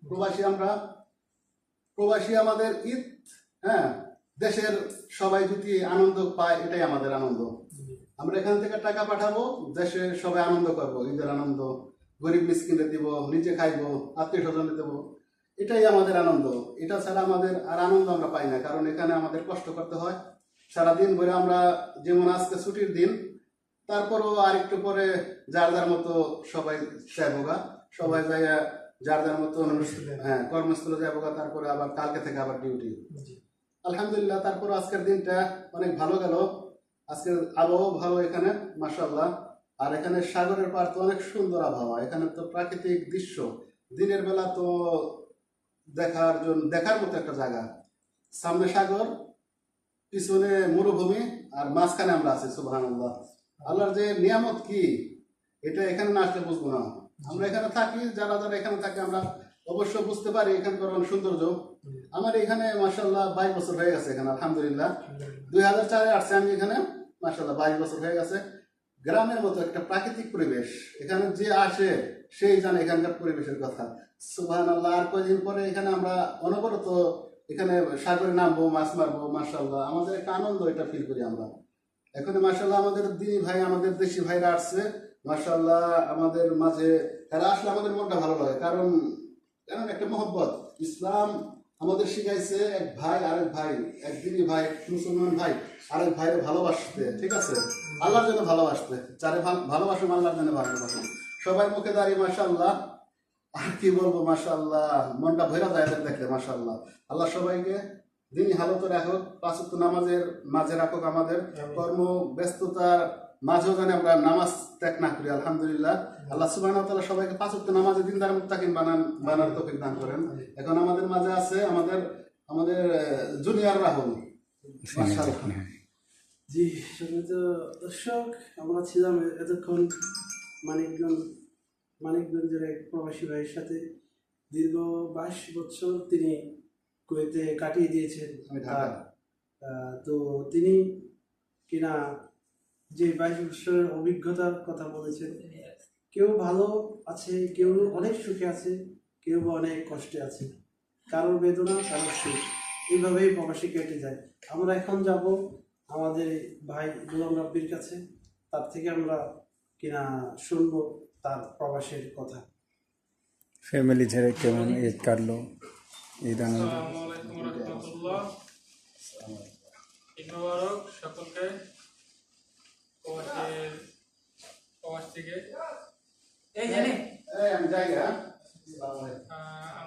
প্রবাসী আমরা, প্রবাসী আমাদের ঈদ, হ্যাঁ, দেশের সবাই যদি আনন্দ পায় এটাই আমাদের আনন্দ। আমরা এখান থেকে টাকা পাঠাবো, দেশে সবাই আনন্দ করবো, ঈদের আনন্দ, গরিব মিসকিনে দিব, নিজে খাইবো, আত্মীয় স্বজনে দেবো, এটাই আমাদের আনন্দ। এটা ছাড়া আমাদের আর আনন্দ আমরা পাই না, কারণ এখানে আমাদের কষ্ট করতে হয় সারাদিন ভরে। আমরা যেমন আজকে ছুটির দিন, তারপরও আর একটু পরে যার যার মতো সবাই যাইবোগা, সবাই যাই যার যার মতো হ্যাঁ কর্মস্থলে যাইবোগা, তারপরে আবার কালকে থেকে আবার ডিউটি। আলহামদুলিল্লাহ, তারপর আজকের দিনটা অনেক ভালো গেল। আজকের আবহাওয়া ভালো এখানে, মাশাআল্লাহ। আর এখানে সাগরের পাড় তো অনেক সুন্দর আবহাওয়া, এখানে তো প্রাকৃতিক দৃশ্য দিনের বেলা তো দেখার মতো একটা জায়গা। সামনে সাগর, পিছনে মরুভূমি, আর মাঝখানে আমরা আছি। সুবহানাল্লাহ, আল্লাহর যে নিয়ামত কি, এটা এখানে না আসলে বুঝবো না। আমরা এখানে থাকি, যারা যারা এখানে থাকি আমরা অবশ্য বুঝতে পারি এখানকার অনেক সৌন্দর্য। আমার এখানে মাশাআল্লাহ 22 বছর হয়ে গেছে এখানে, আলহামদুলিল্লাহ। 2004-এ আসছি আমি এখানে, মাশাআল্লাহ 22 বছর হয়ে গেছে। গ্রামের মতো একটা প্রাকৃতিক পরিবেশ, এখানে যে আসে সেই জানে এখানকার পরিবেশের কথা। সুবহানাল্লাহ, আর কয়েকদিন পরে এখানে আমরা অনবরত এখানে সাগরে নামবো, মাছ মারবো। মাশাআল্লাহ, আমাদের একটা আনন্দ, এটা ফিল করি আমরা। এখন মাশাআল্লাহ আমাদের দিনী ভাই, আমাদের দেশি ভাইরা আসছে, মাশাআল্লাহ আমাদের মাঝে। তারা আসলে আমাদের মনটা ভালো লাগে, কারণ একটা মহব্বত। ইসলাম আমাদের শিখাইছে এক ভাই আরেক ভাই, এক দিনী ভাই, মুসলমান ভাই আরেক ভাইয়ের ভালোবাসতে, ঠিক আছে, আল্লাহর জন্য ভালোবাসতে। যারে ভালোবাসুন আল্লাহর জন্য ভালোবাসুন, সবাই মুখে দাঁড়িয়ে মাশাআল্লাহ। আর কি বলবো, মাশাআল্লাহ, মনটা ভরা যায় এদের দেখলে। মাশাআল্লাহ, আল্লাহ সবাইকে দিনই হালত রাখুক, পাঁচ ওয়াক্ত নামাজের মাঝে রাখুক, আমাদের কর্ম ব্যস্ততার মাঝেও যেন আমরা নামাজ ত্যাগ না করি। আলহামদুলিল্লাহ, আল্লাহ সুবহানাহু ওয়া তাআলা সবাইকে পাঁচ ওয়াক্ত নামাজে দিনদার মুত্তাকিন বানার তৌফিক দান করেন। এখন আমাদের মাঝে আছে আমাদের জুনিয়র রাহুল। মাশাআল্লাহ। জি, সম্মানিত দর্শক, আমরা ছিলাম এতক্ষণ মানিকগঞ্জের এক প্রবাসী ভাইয়ের সাথে। দীর্ঘ 22 বছর তিনি কুয়েতে কাটিয়ে দিয়েছেন। তো তিনি কিনা যে 22 বছরের অভিজ্ঞতার কথা বলেছেন, কেউ ভালো আছে, কেউ অনেক সুখে আছে, কেউ অনেক কষ্টে আছে, কারোর বেদনা, কারোর সুখ, এইভাবেই প্রবাসী কেটে যায়। আমরা এখন যাব আমাদের ভাই গোলাম রাব্বির কাছে, তার থেকে আমরা কিনা শুনবো তার প্রবাসের কথা। ফ্যামিলি ছেড়ে কেমন ঈদ কাটলো, ঈদ আনন্দ। আসসালামু আলাইকুম ওয়া রাহমাতুল্লাহ। ঈদ মোবারক সকলকে। প্রবাস থেকে আমি যাই।